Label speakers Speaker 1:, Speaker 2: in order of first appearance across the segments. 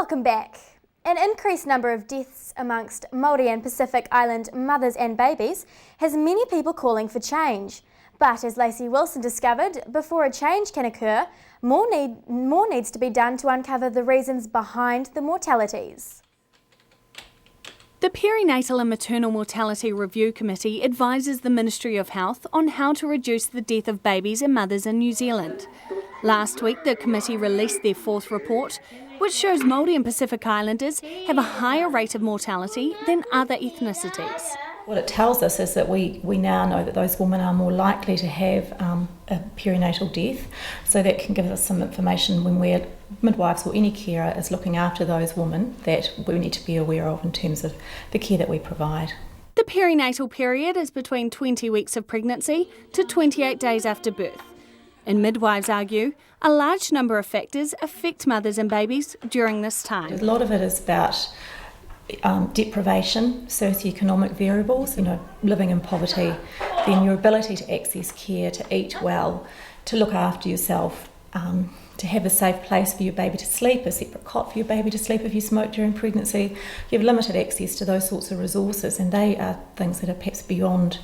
Speaker 1: Welcome back. An increased number of deaths amongst Māori and Pacific Island mothers and babies has many people calling for change. But as Lacey Wilson discovered, before a change can occur, more needs to be done to uncover the reasons behind the mortalities.
Speaker 2: The Perinatal and Maternal Mortality Review Committee advises the Ministry of Health on how to reduce the death of babies and mothers in New Zealand. Last week, the committee released their fourth report, which shows Māori and Pacific Islanders have a higher rate of mortality than other ethnicities.
Speaker 3: What it tells us is that we now know that those women are more likely to have a perinatal death, so that can give us some information when midwives or any carer is looking after those women that we need to be aware of in terms of the care that we provide.
Speaker 2: The perinatal period is between 20 weeks of pregnancy to 28 days after birth. And midwives argue a large number of factors affect mothers and babies during this time.
Speaker 3: A lot of it is about deprivation, socioeconomic variables, living in poverty, then your ability to access care, to eat well, to look after yourself, to have a safe place for your baby to sleep, a separate cot for your baby to sleep if you smoke during pregnancy. You have limited access to those sorts of resources, and they are things that are perhaps beyond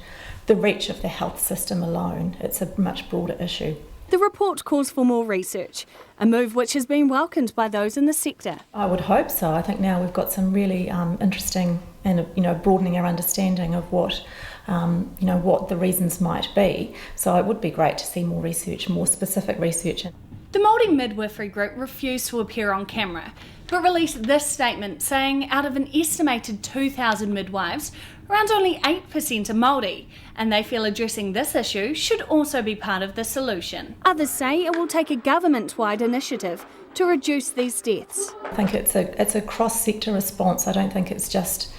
Speaker 3: the reach of the health system alone. It's a much broader issue.
Speaker 2: The report calls for more research, a move which has been welcomed by those in the sector.
Speaker 3: I would hope so. I think now we've got some really interesting and broadening our understanding of what the reasons might be. So it would be great to see more research, more specific research.
Speaker 2: The Māori Midwifery Group refused to appear on camera, but released this statement saying out of an estimated 2,000 midwives, around only 8% are Māori, and they feel addressing this issue should also be part of the solution. Others say it will take a government-wide initiative to reduce these deaths.
Speaker 3: I think it's a cross-sector response. I don't think it's just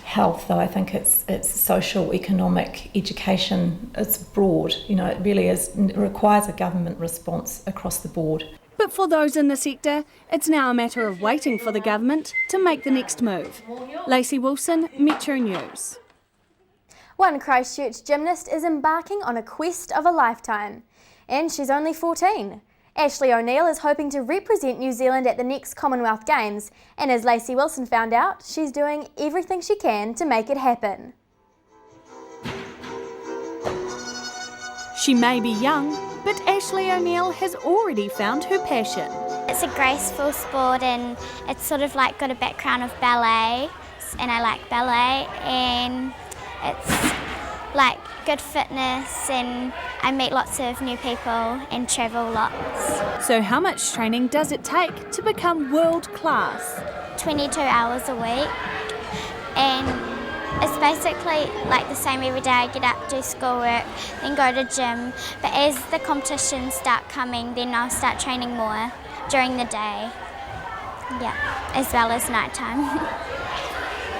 Speaker 3: health, though. I think it's social, economic, education. It's broad. It really is. It requires a government response across the board.
Speaker 2: But for those in the sector, it's now a matter of waiting for the government to make the next move. Lacey Wilson, Metro News.
Speaker 1: One Christchurch gymnast is embarking on a quest of a lifetime, and she's only 14. Ashley O'Neill is hoping to represent New Zealand at the next Commonwealth Games, and as Lacey Wilson found out, she's doing everything she can to make it happen.
Speaker 2: She may be young, but Ashley O'Neill has already found her passion.
Speaker 4: It's a graceful sport, and it's sort of like got a background of ballet, and I like ballet, and it's like good fitness, and I meet lots of new people and travel lots.
Speaker 2: So how much training does it take to become world class?
Speaker 4: 22 hours a week, and it's basically like the same every day. I get up, do schoolwork, then go to gym. But as the competitions start coming, then I'll start training more during the day. Yeah, as well as nighttime.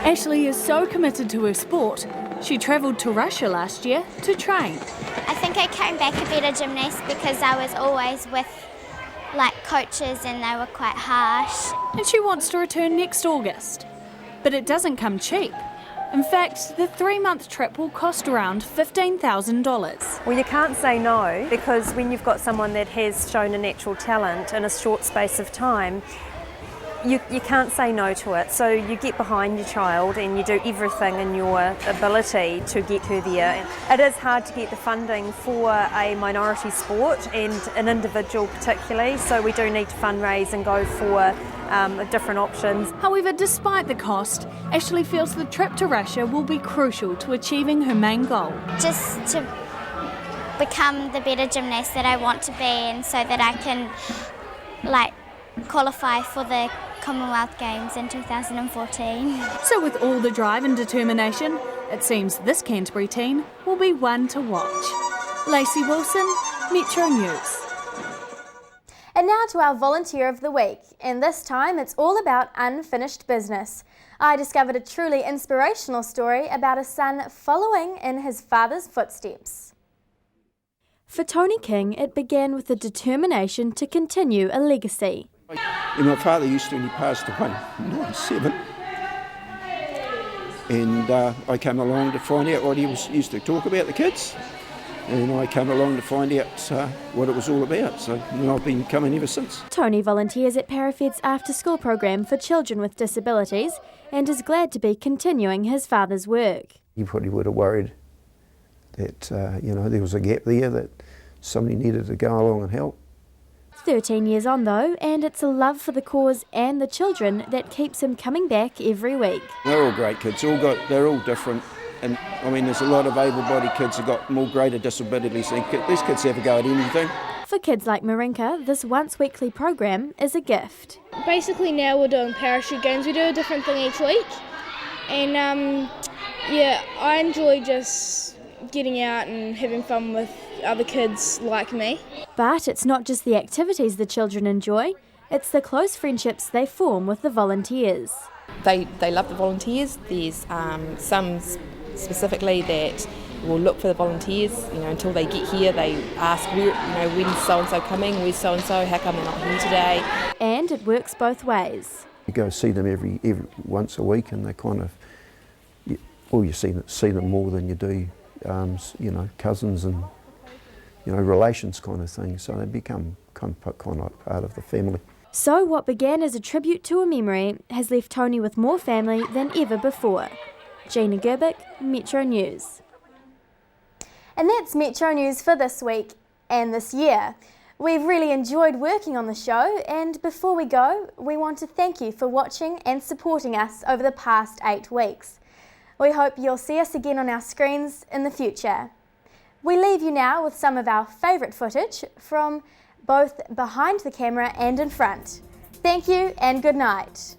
Speaker 2: Ashley is so committed to her sport, she travelled to Russia last year to train.
Speaker 4: I think I came back a better gymnast because I was always with coaches, and they were quite harsh.
Speaker 2: And she wants to return next August. But it doesn't come cheap. In fact, the 3-month trip will cost around $15,000.
Speaker 5: Well, you can't say no, because when you've got someone that has shown a natural talent in a short space of time, you can't say no to it. So you get behind your child and you do everything in your ability to get her there. It is hard to get the funding for a minority sport, and an individual particularly, so we do need to fundraise and go for different options.
Speaker 2: However, despite the cost, Ashley feels the trip to Russia will be crucial to achieving her main goal.
Speaker 4: Just to become the better gymnast that I want to be, and so that I can qualify for the Commonwealth Games in 2014.
Speaker 2: So with all the drive and determination, it seems this Canterbury team will be one to watch. Lacey Wilson, Metro News.
Speaker 1: And now to our Volunteer of the Week, and this time it's all about unfinished business. I discovered a truly inspirational story about a son following in his father's footsteps.
Speaker 6: For Tony King, it began with a determination to continue a legacy.
Speaker 7: And my father used to, when he passed away in 1997, and I came along to find out what he used to talk about the kids. and I came along to find out what it was all about. So I've been coming ever since.
Speaker 6: Tony volunteers at Parafed's after-school program for children with disabilities and is glad to be continuing his father's work.
Speaker 7: You probably would have worried that there was a gap there, that somebody needed to go along and help.
Speaker 6: 13 years on though, and it's a love for the cause and the children that keeps him coming back every week.
Speaker 7: They're all great kids. They're all different. And I mean, there's a lot of able-bodied kids who've got more greater disabilities. These kids have a go at anything.
Speaker 6: For kids like Marinka, this once-weekly program is a gift.
Speaker 8: Basically now we're doing parachute games. We do a different thing each week. And I enjoy just getting out and having fun with other kids like me.
Speaker 6: But it's not just the activities the children enjoy, it's the close friendships they form with the volunteers.
Speaker 9: They love the volunteers. There's some specifically that will look for the volunteers, until they get here. They ask, when's so-and-so coming, where's so-and-so, how come they're not here today?
Speaker 6: And it works both ways.
Speaker 7: You go see them every once a week, and they kind of, you see them more than you do, cousins and relations kind of thing. So they become kind of part of the family.
Speaker 6: So what began as a tribute to a memory has left Tony with more family than ever before. Gina Gerbic, Metro News.
Speaker 1: And that's Metro News for this week and this year. We've really enjoyed working on the show, and before we go, we want to thank you for watching and supporting us over the past 8 weeks. We hope you'll see us again on our screens in the future. We leave you now with some of our favourite footage from both behind the camera and in front. Thank you and good night.